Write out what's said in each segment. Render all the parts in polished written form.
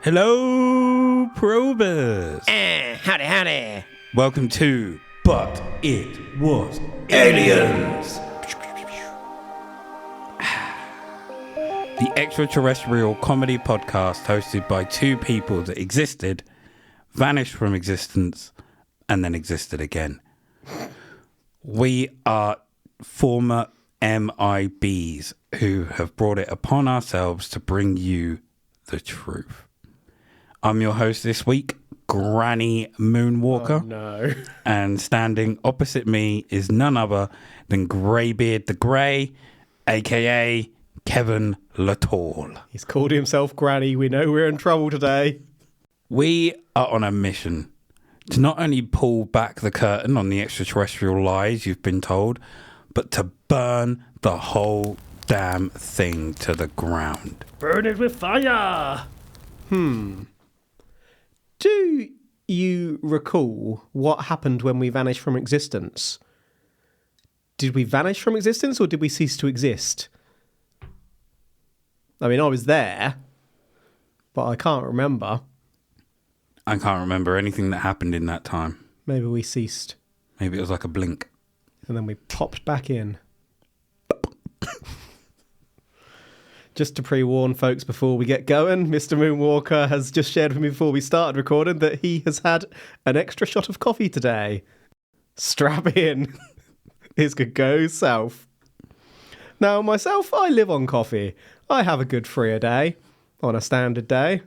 Hello, probers. Howdy. Welcome to But It Was Aliens. The extraterrestrial comedy podcast hosted by two people that existed, vanished from existence, and then existed again. We are former MIBs who have brought it upon ourselves to bring you the truth. I'm your host this week, Granny Moonwalker. Oh, no. And standing opposite me is none other than Greybeard the Grey, a.k.a. Kevin Latall. He's called himself Granny. We know we're in trouble today. We are on a mission to not only pull back the curtain on the extraterrestrial lies you've been told, but to burn the whole damn thing to the ground. Burn it with fire. Do you recall what happened when we vanished from existence? Did we vanish from existence or did we cease to exist? I mean, I was there, but I can't remember. I can't remember anything that happened in that time. Maybe we ceased. Maybe it was like a blink. And then we popped back in. Just to pre-warn folks before we get going, Mr. Moonwalker has just shared with me before we started recording that he has had an extra shot of coffee today. Strap in. This could go south. Now, myself, I live on coffee. I have a good 3 a day, on a standard day.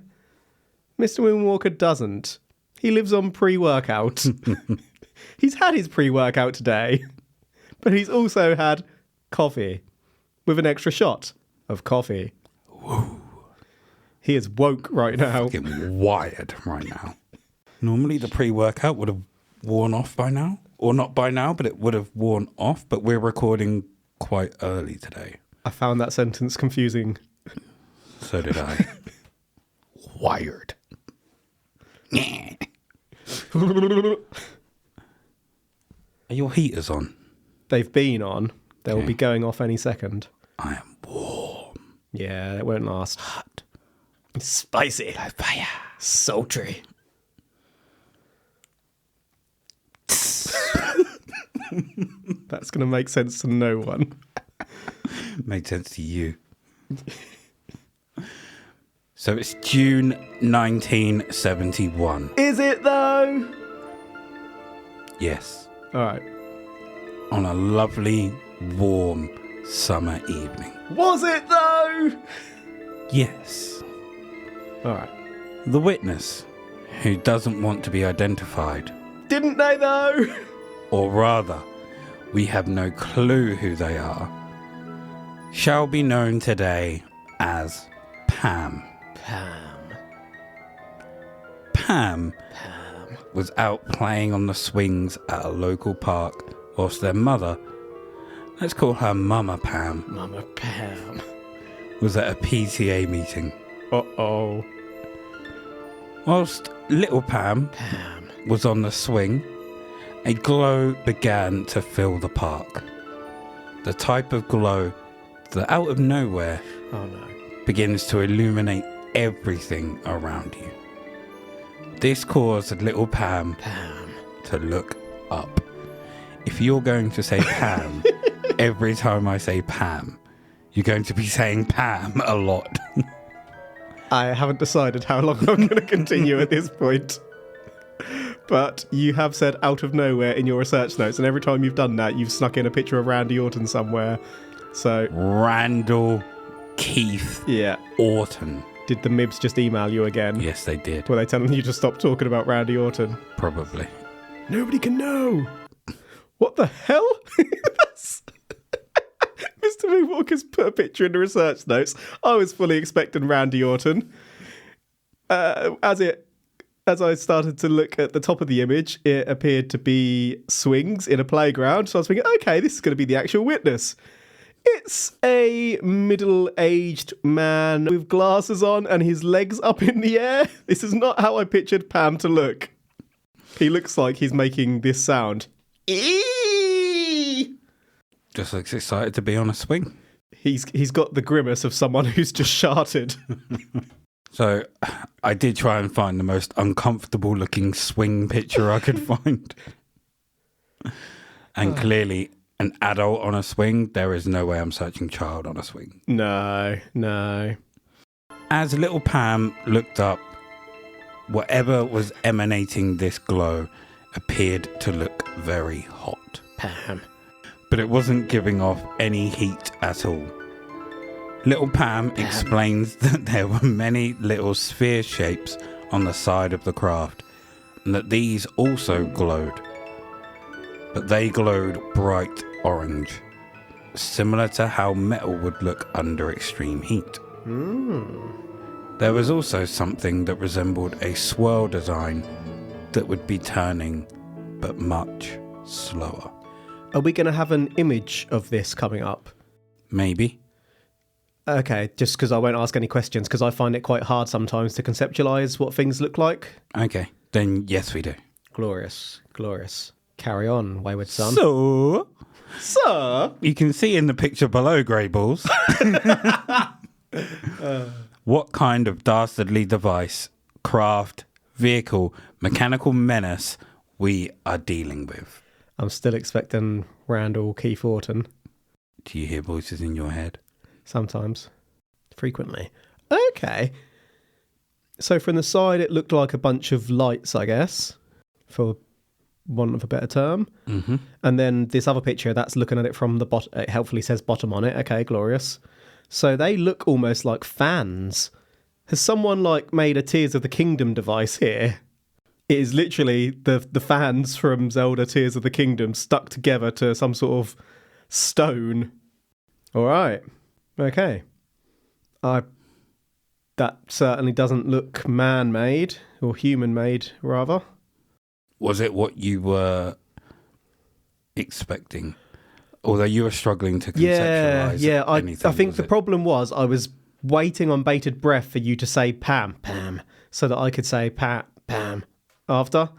Mr. Moonwalker doesn't. He lives on pre-workout. He's had his pre-workout today, but he's also had coffee with an extra shot of coffee. Whoa. He is woke right now. Fucking wired right now. Normally the pre-workout would have worn off by now. Or not by now, but it would have worn off. But we're recording quite early today. I found that sentence confusing. So did I. Wired. Are your heaters on? They've been on. They'll Okay. be going off any second. I am warm. Yeah, it won't last. Hot. Spicy. Fire. Sultry. That's going to make sense to no one. Made sense to you. So it's June 1971. Is it though? Yes. All right. On a lovely, warm summer evening. Was it though? Yes. All right. The witness, who doesn't want to be identified, Didn't they though? or rather, we have no clue who they are, shall be known today as Pam. Pam was out playing on the swings at a local park whilst their mother, let's call her Mama Pam, Mama Pam. was at a PTA meeting. Uh-oh. Whilst little Pam was on the swing, a glow began to fill the park. The type of glow that out of nowhere Oh no. begins to illuminate everything around you. This caused little Pam to look up. If you're going to say Pam every time I say Pam, you're going to be saying Pam a lot. I haven't decided how long I'm going to continue at this point. But you have said out of nowhere in your research notes, and every time you've done that, you've snuck in a picture of Randy Orton somewhere. So, Randall Keith yeah. Orton. Did the Mibs just email you again? Yes, they did. Were they telling you to stop talking about Randy Orton? Probably. Nobody can know. What the hell? Mr. Moonwalker's put a picture in the research notes. I was fully expecting Randy Orton. As I started to look at the top of the image, it appeared to be swings in a playground. So I was thinking, okay, this is going to be the actual witness. It's a middle-aged man with glasses on and his legs up in the air. This is not how I pictured Pam to look. He looks like he's making this sound. Eee! Just looks excited to be on a swing. He's got the grimace of someone who's just sharted. So I did try and find the most uncomfortable looking swing picture I could find. And clearly an adult on a swing, there is no way I'm searching child on a swing. No. As little Pam looked up, whatever was emanating this glow appeared to look very hot. Pam. But it wasn't giving off any heat at all. Little Pam explains that there were many little sphere shapes on the side of the craft, and that these also glowed. But they glowed bright orange, similar to how metal would look under extreme heat. There was also something that resembled a swirl design that would be turning, but much slower. Are we going to have an image of this coming up? Maybe. Okay, just because I won't ask any questions, because I find it quite hard sometimes to conceptualise what things look like. Okay, then yes we do. Glorious. Carry on, wayward son. So, you can see in the picture below, Grey Balls, what kind of dastardly device, craft, vehicle, mechanical menace we are dealing with. I'm still expecting Randall Keith Orton. Do you hear voices in your head? Sometimes. Frequently. Okay. So from the side, it looked like a bunch of lights, I guess, for want of a better term. Mm-hmm. And then this other picture, that's looking at it from the bottom. It helpfully says bottom on it. Okay, glorious. So they look almost like fans. Has someone made a Tears of the Kingdom device here? It is literally the fans from Zelda Tears of the Kingdom stuck together to some sort of stone. All right. Okay. That certainly doesn't look man-made, or human-made, rather. Was it what you were expecting? Although you were struggling to conceptualise anything. I think the problem was I was waiting on bated breath for you to say Pam, so that I could say Pam after.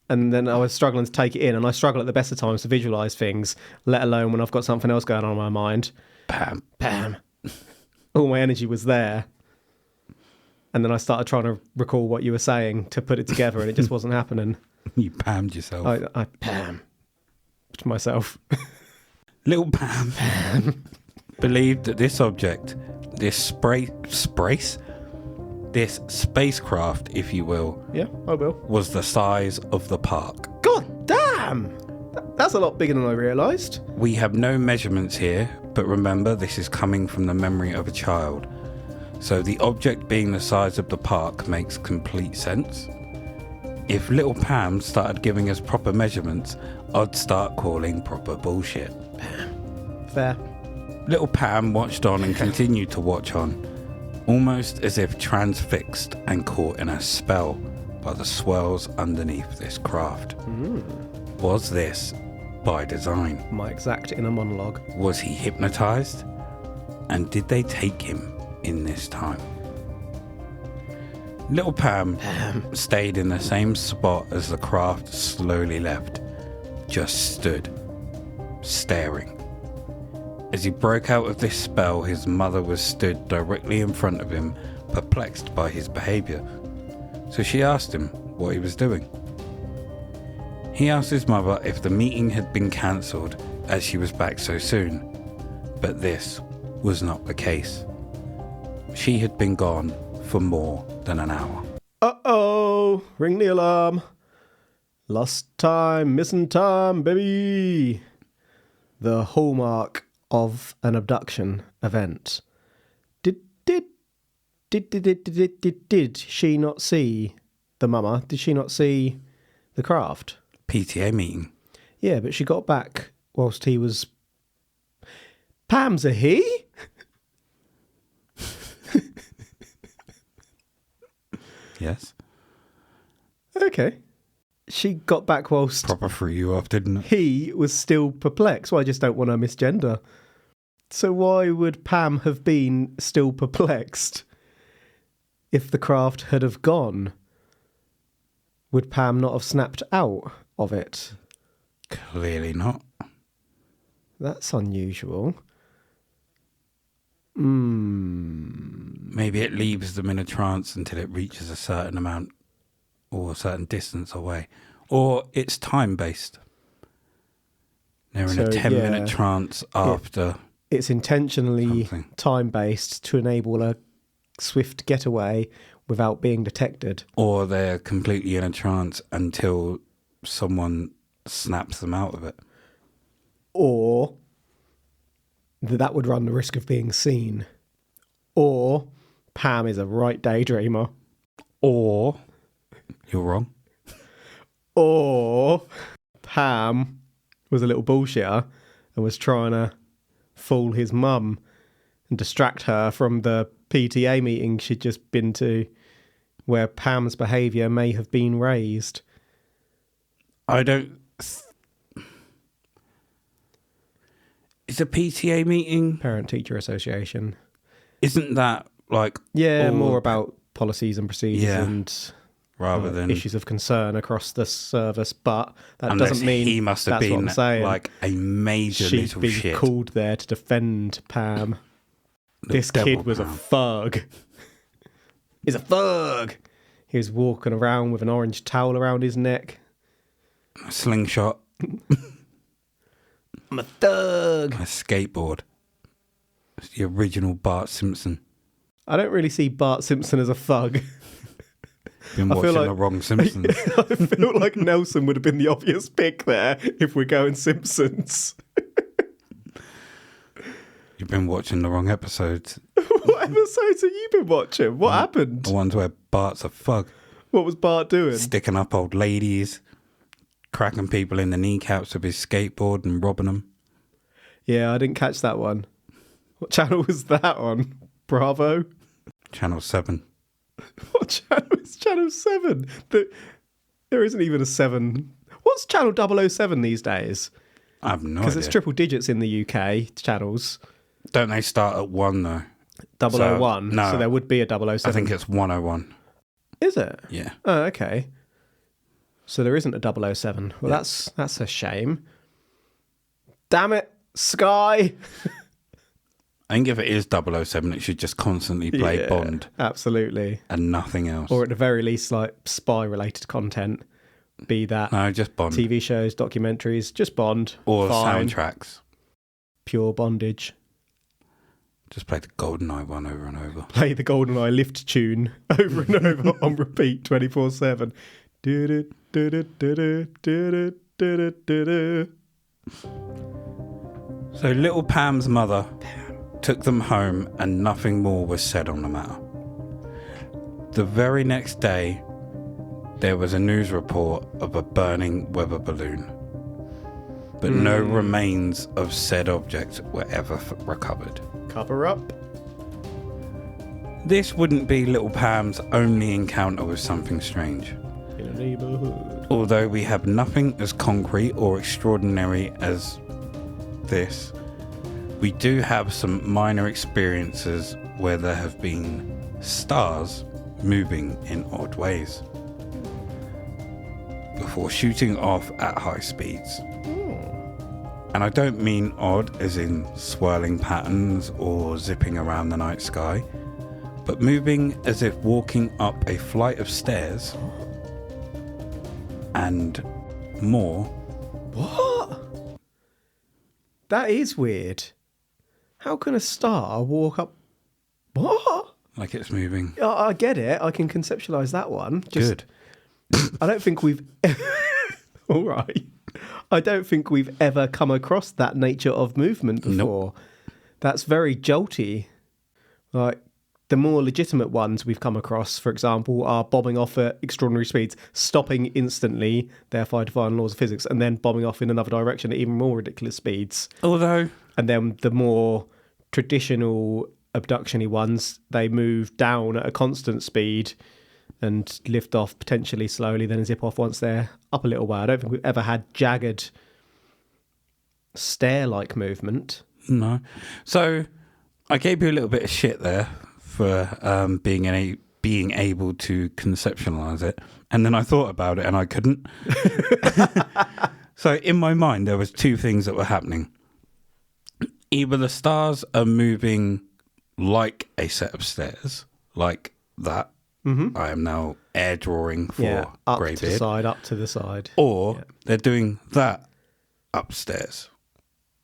And then I was struggling to take it in, and I struggle at the best of times to visualise things, let alone when I've got something else going on in my mind. Pam. All my energy was there. And then I started trying to recall what you were saying to put it together, and it just wasn't happening. You Pammed yourself. I Pam to myself. Little Pam believed that this object, this spacecraft, if you will, Yeah, I will. was the size of the park. God damn! That's a lot bigger than I realised. We have no measurements here, but remember, this is coming from the memory of a child. So the object being the size of the park makes complete sense. If little Pam started giving us proper measurements, I'd start calling proper bullshit. Fair. Little Pam watched on and continued to watch on, almost as if transfixed and caught in a spell by the swirls underneath this craft. Was this by design? My exact inner monologue. Was he hypnotized? And did they take him in this time? Little Pam stayed in the same spot as the craft slowly left, just stood, staring. As he broke out of this spell, his mother was stood directly in front of him, perplexed by his behaviour. So she asked him what he was doing. He asked his mother if the meeting had been cancelled as she was back so soon, but this was not the case. She had been gone for more than an hour. Uh-oh! Ring the alarm. Lost time, missing time, baby. The hallmark of an abduction event. Did she not see the mama? Did she not see the craft? PTA meeting. Yeah, but she got back whilst he was... Pam's a he? Yes. Okay. She got back whilst Proper threw you off, didn't it? he was still perplexed. Well, I just don't want to misgender. So why would Pam have been still perplexed if the craft had have gone? Would Pam not have snapped out of it? Clearly not. That's unusual. Maybe it leaves them in a trance until it reaches a certain amount or a certain distance away. Or it's time-based. They're in a 10-minute trance after... It's intentionally something. time-based to enable a swift getaway without being detected. Or they're completely in a trance until someone snaps them out of it. Or that would run the risk of being seen. Or Pam is a right daydreamer. Or, you're wrong. Or Pam was a little bullshitter and was trying to fool his mum and distract her from the PTA meeting she'd just been to, where Pam's behaviour may have been raised. I don't... Is a PTA meeting... Parent-Teacher Association. Isn't that like... Yeah, more about policies and procedures and... rather than issues of concern across the service, but that unless doesn't mean he must have that's what been I'm saying. like a major She's little been shit. called there to defend Pam. This kid was a thug. He's a thug. He was walking around with an orange towel around his neck. A slingshot. I'm a thug. A skateboard. It's the original Bart Simpson. I don't really see Bart Simpson as a thug. Been watching the wrong Simpsons. I feel like Nelson would have been the obvious pick there if we're going Simpsons. You've been watching the wrong episodes. What episodes have you been watching? What happened? The ones where Bart's a thug. What was Bart doing? Sticking up old ladies, cracking people in the kneecaps with his skateboard and robbing them. Yeah, I didn't catch that one. What channel was that on? Bravo? Channel 7. What channel is Channel 7? There isn't even a 7. What's Channel 007 these days? I have no idea. Because it's triple digits in the UK channels. Don't they start at 1 though? 001? No. So there would be a 007. I think it's 101. Is it? Yeah. Oh, okay. So there isn't a 007. Well, that's a shame. Damn it, Sky. I think if it is 007, it should just constantly play Bond. Absolutely. And nothing else. Or at the very least, like spy-related content. Be that No, just Bond. TV shows, documentaries, just Bond. Or Fine. soundtracks. Pure bondage. Just play the GoldenEye one over and over. Play the GoldenEye lift tune over and over on repeat 24/7. So little Pam's mother took them home and nothing more was said on the matter. The very next day, there was a news report of a burning weather balloon, but no remains of said object were ever recovered. Cover up. This wouldn't be little Pam's only encounter with something strange. In a neighbourhood. Although we have nothing as concrete or extraordinary as this, we do have some minor experiences where there have been stars moving in odd ways before shooting off at high speeds. And I don't mean odd as in swirling patterns or zipping around the night sky, but moving as if walking up a flight of stairs and more. What? That is weird. How can a star walk up? What? Like it's moving. I get it. I can conceptualise that one. Good. I don't think we've... All right. I don't think we've ever come across that nature of movement before. Nope. That's very jolty. Like, the more legitimate ones we've come across, for example, are bombing off at extraordinary speeds, stopping instantly, therefore defying laws of physics, and then bombing off in another direction at even more ridiculous speeds. Although... And then the more traditional abduction-y ones, they move down at a constant speed and lift off potentially slowly, then zip off once they're up a little way. I don't think we've ever had jagged stair-like movement. No. So I gave you a little bit of shit there for being able to conceptualize it. And then I thought about it and I couldn't. So in my mind, there was two things that were happening. Either the stars are moving like a set of stairs, like that. Mm-hmm. I am now air drawing for up Greybeard. to the side, up to the side. Or they're doing that upstairs.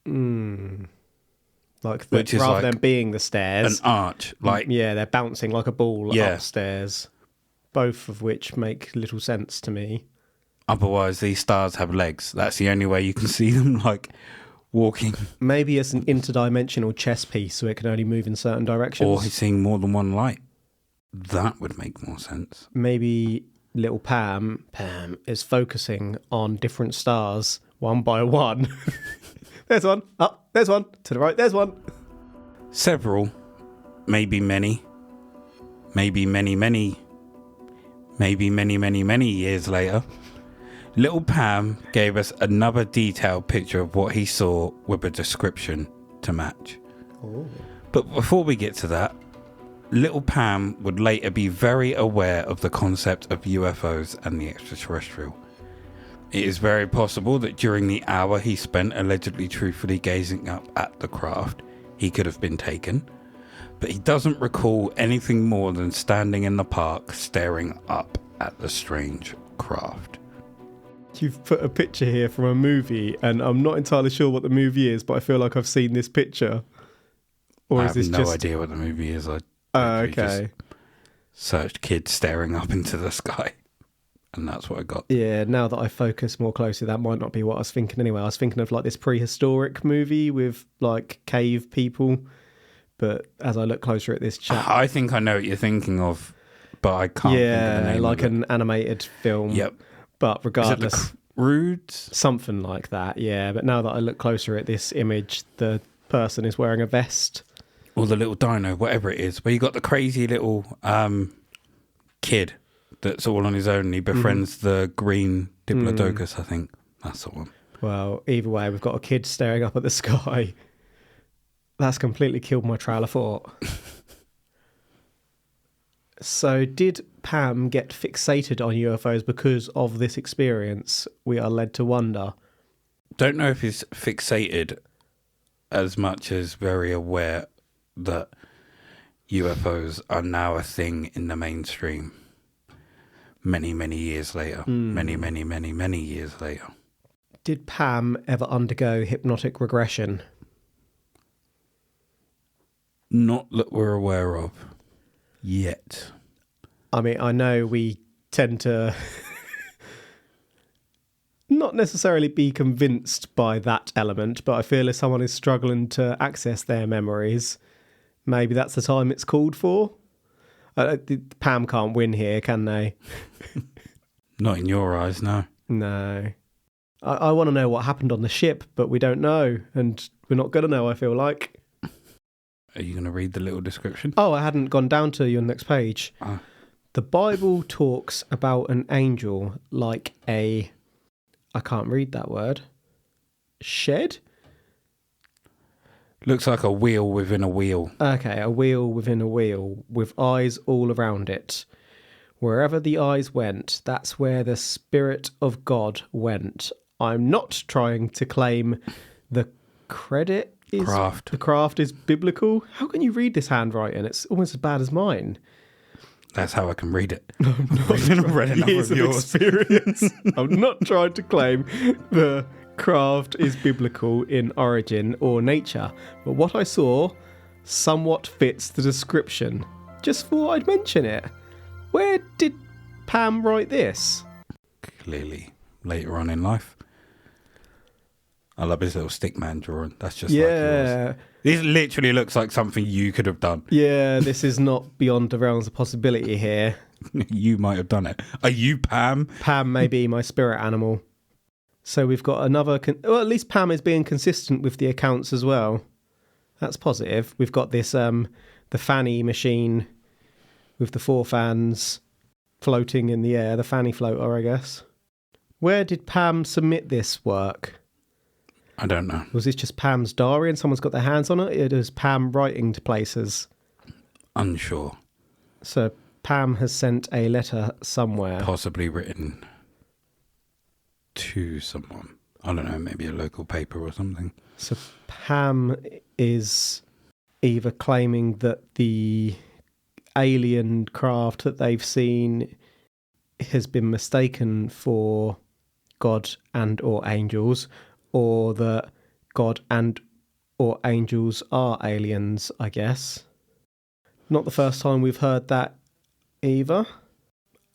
Like Which is rather like than being the stairs. an arch. Like they're bouncing like a ball Yeah. upstairs. Both of which make little sense to me. otherwise these stars have legs. That's the only way you can see them like walking. Maybe it's an interdimensional chess piece so it can only move in certain directions. Or he's seeing more than one light. That would make more sense. Maybe little Pam is focusing on different stars one by one. There's one. Up. There's one. To the right. There's one. Several, maybe many, maybe many years later, little Pam gave us another detailed picture of what he saw with a description to match. Oh. But before we get to that, little Pam would later be very aware of the concept of UFOs and the extraterrestrial. It is very possible that during the hour he spent allegedly truthfully gazing up at the craft, he could have been taken, but he doesn't recall anything more than standing in the park staring up at the strange craft. You've put a picture here from a movie, and I'm not entirely sure what the movie is, but I feel like I've seen this picture. Or I is have this no just... idea what the movie is. I okay. just searched kids staring up into the sky, and that's what I got. Yeah, now that I focus more closely, that might not be what I was thinking anyway. I was thinking of like this prehistoric movie with like cave people, but as I look closer at this chat... I think I know what you're thinking of, but I can't think of the name like of it. an animated film. Yep. But regardless... Is it the Croods? Something like that, yeah. But now that I look closer at this image, the person is wearing a vest. Or the little dino, whatever it is, where you got the crazy little kid that's all on his own and he befriends the green Diplodocus, I think. That's the one. Well, either way, we've got a kid staring up at the sky. That's completely killed my trail of thought. So did Pam get fixated on UFOs because of this experience? We are led to wonder. Don't know if he's fixated as much as very aware that UFOs are now a thing in the mainstream. Many years later. Many years later. Did Pam ever undergo hypnotic regression? Not that we're aware of yet. I mean, I know we tend to not necessarily be convinced by that element, but I feel if someone is struggling to access their memories, maybe that's the time it's called for. Pam can't win here, can they? Not in your eyes, no. No. I want to know what happened on the ship, but we don't know, and we're not going to know, I feel like. Are you going to read the little description? Oh, I hadn't gone down to your next page. Ah. The Bible talks about an angel like a... I can't read that word. Shed? Looks like a wheel within a wheel. Okay, a wheel within a wheel, with eyes all around it. Wherever the eyes went, that's where the Spirit of God went. I'm not trying to claim the credit is... Craft. The craft is biblical. How can you read this handwriting? It's almost as bad as mine. That's how I can read it. I've read enough years of of yours. experience. I'm not trying to claim the craft is biblical in origin or nature, but what I saw somewhat fits the description. Just thought I'd mention it. Where did Pam write this? Clearly, later on in life. I love his little stickman drawing. That's just like Yeah. yours. This literally looks like something you could have done. Yeah, this is not beyond the realms of possibility here. You might have done it. Are you Pam? Pam may be my spirit animal. So we've got another... well, at least Pam is being consistent with the accounts as well. That's positive. We've got this, the fanny machine with the 4 fans floating in the air. The fanny floater, I guess. Where did Pam submit this work? I don't know. Was this just Pam's diary and someone's got their hands on it? It is Pam writing to places. Unsure. So Pam has sent a letter somewhere. Possibly written to someone. I don't know, maybe a local paper or something. So Pam is either claiming that the alien craft that they've seen has been mistaken for God and or angels, or that God and or angels are aliens, I guess. Not the first time we've heard that either.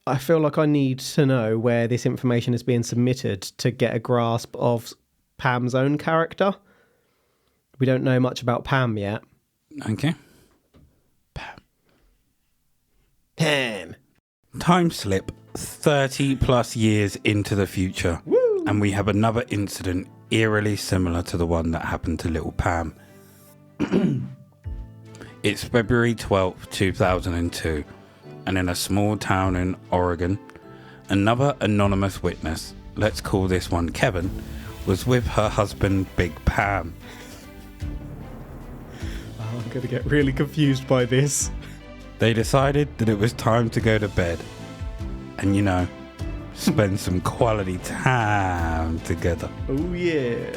I feel like I need to know where this information is being submitted to get a grasp of Pam's own character. We don't know much about Pam yet. Okay. Pam. Time slip 30 plus years into the future. Woo! And we have another incident eerily similar to the one that happened to little Pam. It's February 12th, 2002, and in a small town in Oregon, another anonymous witness, let's call this one Kevin, was with her husband Big Pam. Oh, I'm going to get really confused by this. They decided that it was time to go to bed and, spend some quality time together. Oh, yeah.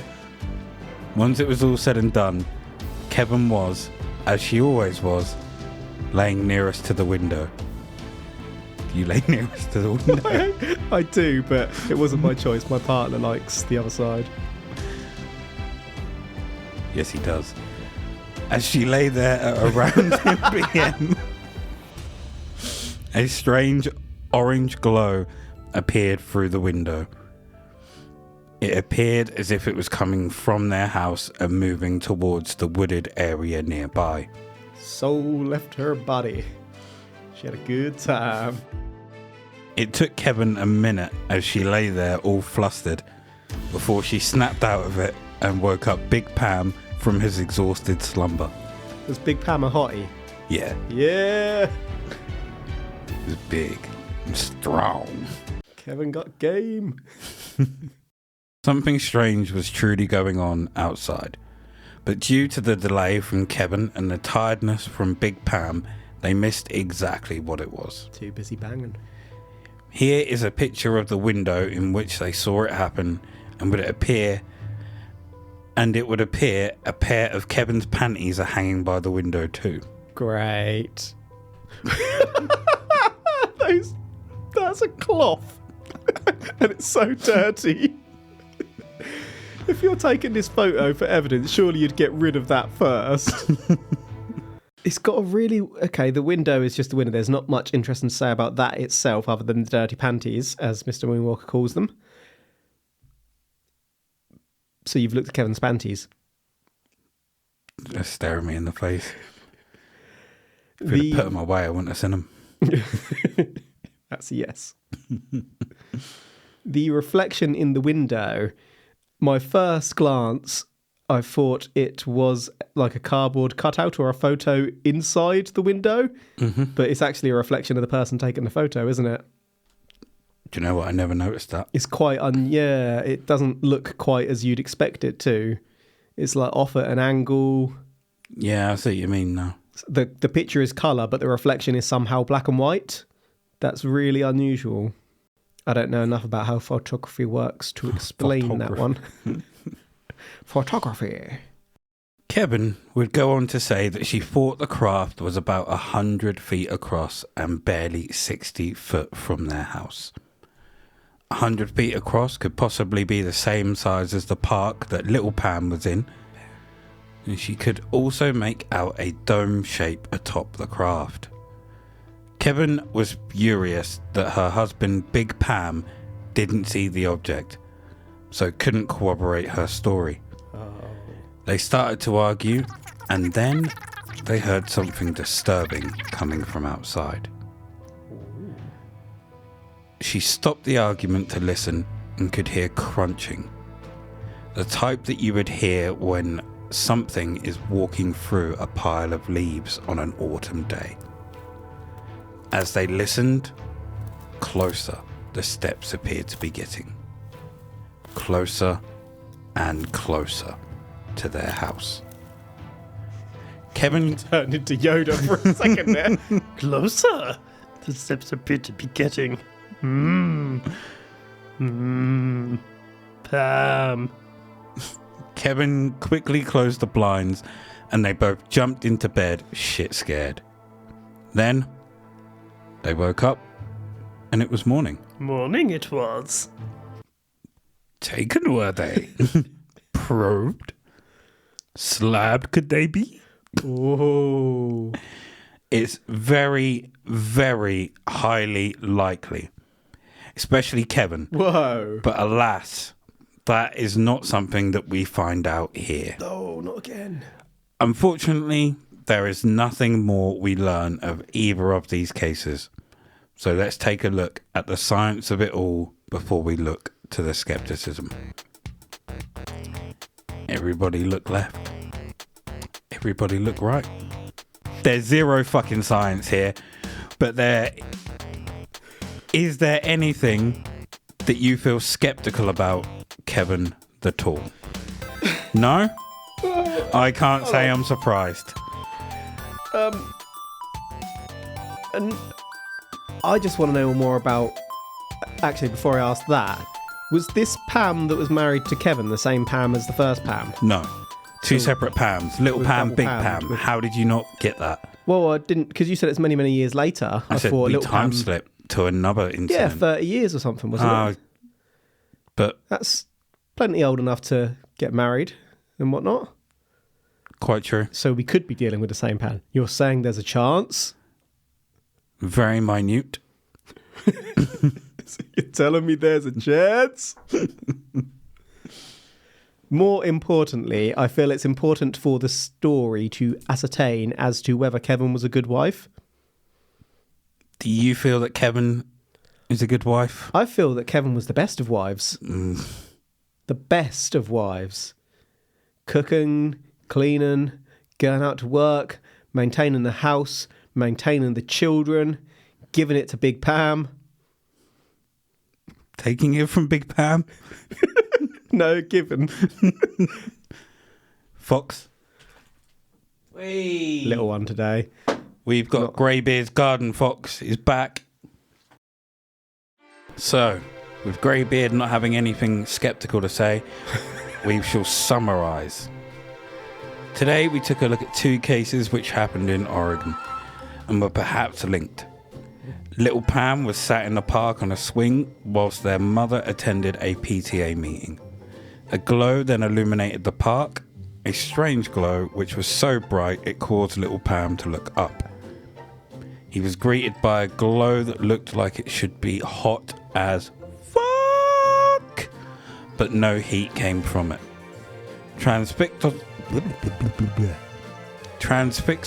Once it was all said and done, Kevin was, as she always was, laying nearest to the window. You lay nearest to the window? I do, but it wasn't my choice. My partner likes the other side. Yes, he does. As she lay there at around 10 p.m., a strange orange glow appeared through the window. It appeared as if it was coming from their house and moving towards the wooded area nearby. Soul left her body. She had a good time. It took Kevin a minute as she lay there all flustered before she snapped out of it and woke up Big Pam from his exhausted slumber. Was Big Pam a hottie? Yeah, Yeah. it was big and strong. Kevin got game. Something strange was truly going on outside, but due to the delay from Kevin and the tiredness from Big Pam, they missed exactly what it was. Too busy banging. Here is a picture of the window in which they saw it happen, and it would appear a pair of Kevin's panties are hanging by the window too. Great. That's a cloth. And it's so dirty. If you're taking this photo for evidence, surely you'd get rid of that first. It's got a really... Okay, the window is just the window. There's not much interesting to say about that itself other than the dirty panties, as Mr. Moonwalker calls them. So you've looked at Kevin's panties. Just staring me in the face. If you'd have put them away, I wouldn't have seen them. That's a yes. The reflection in the window, my first glance, I thought it was like a cardboard cutout or a photo inside the window, but it's actually a reflection of the person taking the photo, isn't it? Do you know what? I never noticed that. It's quite, it doesn't look quite as you'd expect it to. It's like off at an angle. Yeah, I see what you mean now. The picture is colour, but the reflection is somehow black and white. That's really unusual. I don't know enough about how photography works to explain that one. Photography. Kevin would go on to say that she thought the craft was about 100 feet across and barely 60 foot from their house. 100 feet across could possibly be the same size as the park that little Pam was in. And she could also make out a dome shape atop the craft. Kevin was furious that her husband Big Pam didn't see the object, so couldn't corroborate her story. They started to argue, and then they heard something disturbing coming from outside. She stopped the argument to listen and could hear crunching. The type that you would hear when something is walking through a pile of leaves on an autumn day. As they listened, closer the steps appeared to be getting. Closer and closer to their house. Kevin turned into Yoda for a second there. Closer. The steps appear to be getting. Pam. Kevin quickly closed the blinds and they both jumped into bed, shit scared. Then they woke up, and it was morning. Morning it was. Taken were they? Probed? Slabbed could they be? Ooh. It's very, very highly likely. Especially Kevin. Whoa. But alas, that is not something that we find out here. Oh, not again. Unfortunately, there is nothing more we learn of either of these cases. So let's take a look at the science of it all before we look to the skepticism. Everybody look left. Everybody look right. There's zero fucking science here, but is there anything that you feel skeptical about Kevin the Tall? No? I can't say I'm surprised. And I just want to know more about... Actually, before I ask that, was this Pam that was married to Kevin the same Pam as the first Pam? No. Two separate Pams. Little Pam, double Big Pam. Pam. How did you not get that? Well, I didn't... Because you said it's many, many years later. I said thought we Little time Pam... slipped to another incident. Yeah, 30 years or something, wasn't it? But That's plenty old enough to get married and whatnot. quite true. So we could be dealing with the same Pam. You're saying there's a chance? Very minute. So you're telling me there's a chance? More importantly, I feel it's important for the story to ascertain as to whether Kevin was a good wife. Do you feel that Kevin is a good wife? I feel that Kevin was the best of wives. The best of wives. Cooking, cleaning, going out to work, maintaining the house, maintaining the children, giving it to Big Pam. Taking it from Big Pam? No, given. Fox? Wee. Little one today. We've got Greybeard's Garden Fox is back. So, with Greybeard not having anything sceptical to say, we shall summarise. Today we took a look at two cases which happened in Oregon and were perhaps linked. Little Pam was sat in the park on a swing whilst their mother attended a PTA meeting. A glow then illuminated the park, a strange glow which was so bright it caused Little Pam to look up. He was greeted by a glow that looked like it should be hot as fuck, but no heat came from it. Transfixed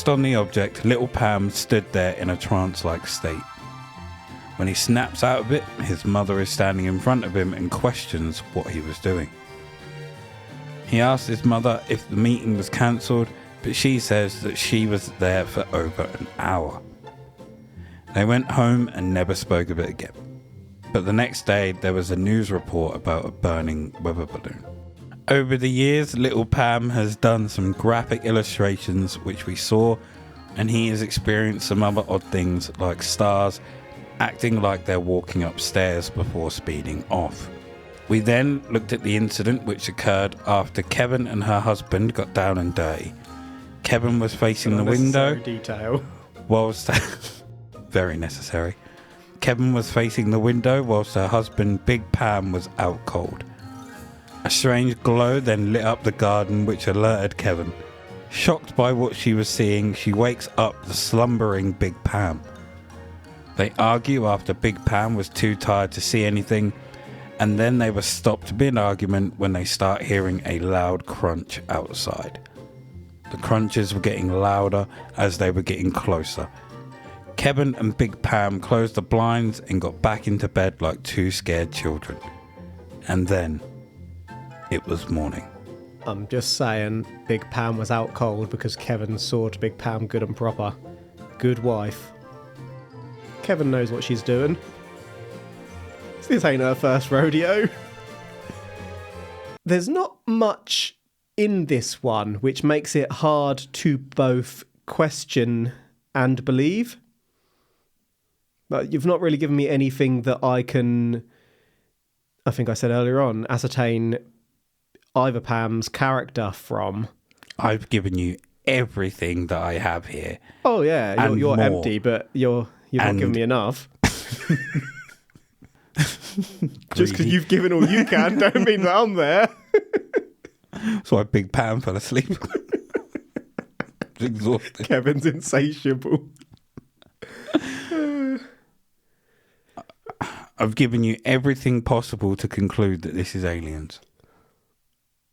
on the object, Little Pam stood there in a trance-like state. When he snaps out of it, his mother is standing in front of him and questions what he was doing. He asks his mother if the meeting was cancelled, but she says that she was there for over an hour. They went home and never spoke of it again. But the next day, there was a news report about a burning weather balloon. Over the years, Little Pam has done some graphic illustrations which we saw, and he has experienced some other odd things like stars acting like they're walking upstairs before speeding off. We then looked at the incident which occurred after Kevin and her husband got down and dirty. Kevin was facing the window. Detail. Whilst very necessary. Kevin was facing the window whilst her husband Big Pam was out cold. A strange glow then lit up the garden which alerted Kevin. Shocked by what she was seeing, she wakes up the slumbering Big Pam. They argue after Big Pam was too tired to see anything, and then they were stopped mid-argument when they start hearing a loud crunch outside. The crunches were getting louder as they were getting closer. Kevin and Big Pam closed the blinds and got back into bed like two scared children. And then it was morning. I'm just saying, Big Pam was out cold because Kevin saw to Big Pam good and proper. Good wife. Kevin knows what she's doing. This ain't her first rodeo. There's not much in this one which makes it hard to both question and believe. But you've not really given me anything that I can, I think I said earlier on, ascertain either Pam's character from. I've given you everything that I have here. Oh yeah, And you're more. empty, but you've not given me enough. Just because you've given all you can, don't mean that I'm there. That's why Big Pam fell asleep. It's exhausted. Kevin's insatiable. I've given you everything possible to conclude that this is aliens.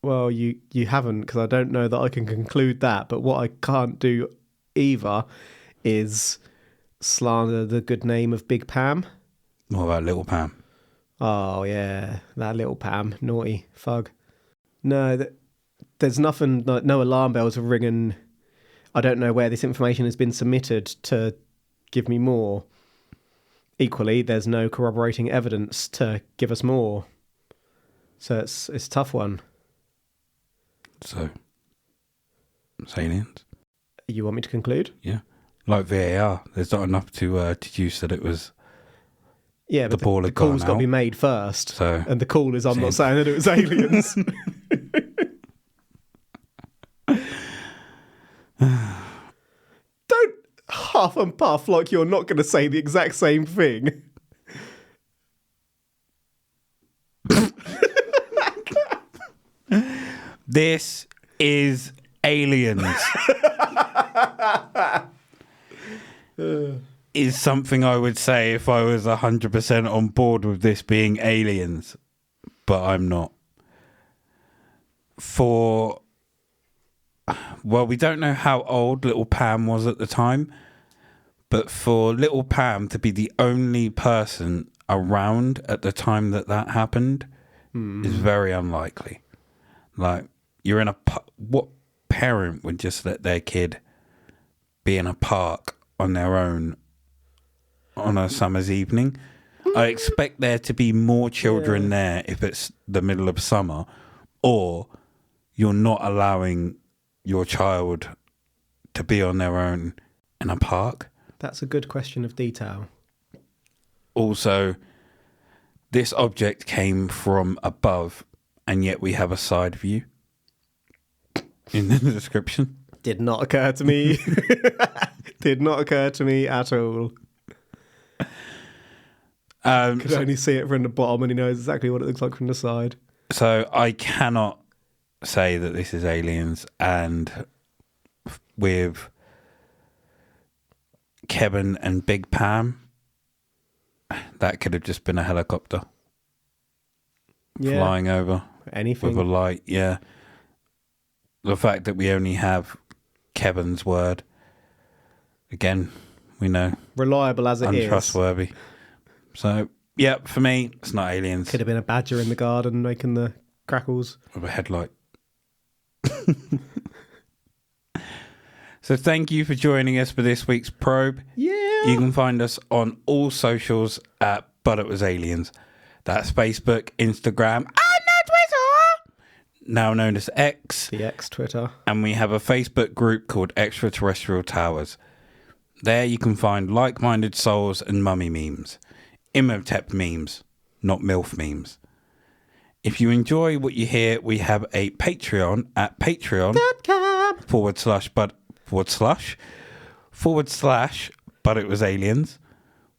Well, you haven't, because I don't know that I can conclude that. But what I can't do either is slander the good name of Big Pam. What about Little Pam? Oh, yeah, that little Pam. Naughty fug. No, there's nothing, no alarm bells are ringing. I don't know where this information has been submitted to give me more. Equally, there's no corroborating evidence to give us more. So it's a tough one. So, it's aliens? You want me to conclude? Yeah. Like VAR, there's not enough to deduce that it was... Yeah, but the call's got to be made first. So, and the call is, I'm not saying that it was aliens. Don't huff and puff like you're not going to say the exact same thing. This is aliens. Is something I would say if I was 100% on board with this being aliens. But I'm not. Well, we don't know how old little Pam was at the time. But for little Pam to be the only person around at the time that happened is very unlikely. Like, you're in what parent would just let their kid be in a park on their own on a summer's evening? I expect there to be more children there if it's the middle of summer, or you're not allowing your child to be on their own in a park. That's a good question of detail. Also, this object came from above, and yet we have a side view in the description. Did not occur to me. Did not occur to me at all. Could only see it from the bottom, and he knows exactly what it looks like from the side. So I cannot say that this is aliens, and with Kevin and Big Pam, that could have just been a helicopter flying over anything with a light. Yeah, the fact that we only have Kevin's word, again, we know reliable as it is, untrustworthy. So yeah, for me, it's not aliens. Could have been a badger in the garden making the crackles with a headlight. So thank you for joining us for this week's probe. Yeah. You can find us on all socials at But It Was Aliens. That's Facebook, Instagram, and Twitter, now known as X. The X Twitter. And we have a Facebook group called Extraterrestrial Towers. There you can find like-minded souls and mummy memes. Imhotep memes, not MILF memes. If you enjoy what you hear, we have a Patreon at patreon.com / But It Was Aliens,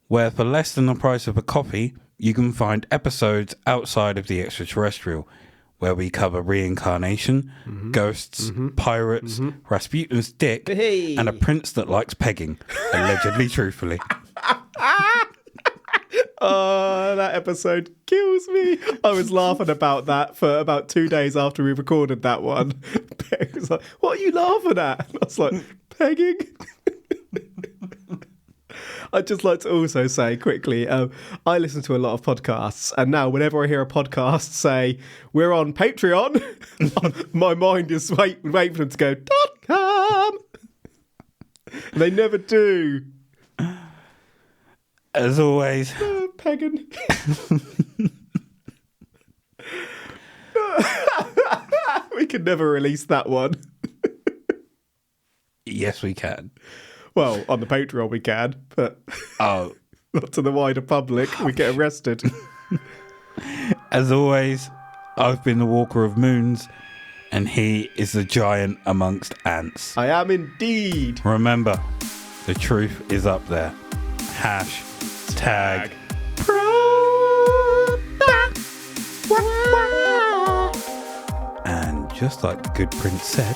where for less than the price of a coffee, you can find episodes outside of the extraterrestrial, where we cover reincarnation, ghosts, pirates, Rasputin's dick, and a prince that likes pegging, allegedly truthfully. Oh, that episode kills me. I was laughing about that for about 2 days after we recorded that one. Peg was like, "What are you laughing at?" And I was like, "Pegging." I'd just like to also say quickly, I listen to a lot of podcasts, and now whenever I hear a podcast say, "We're on Patreon," my mind is waiting for them to go, .com. And they never do. As always, Pagan. We could never release that one. Yes, we can. Well, on the Patreon we can, but not to the wider public. We get arrested. As always, I've been the Walker of Moons, And he is the giant amongst ants. I am indeed. Remember, the truth is up there. Hashtag and just like the good prince said,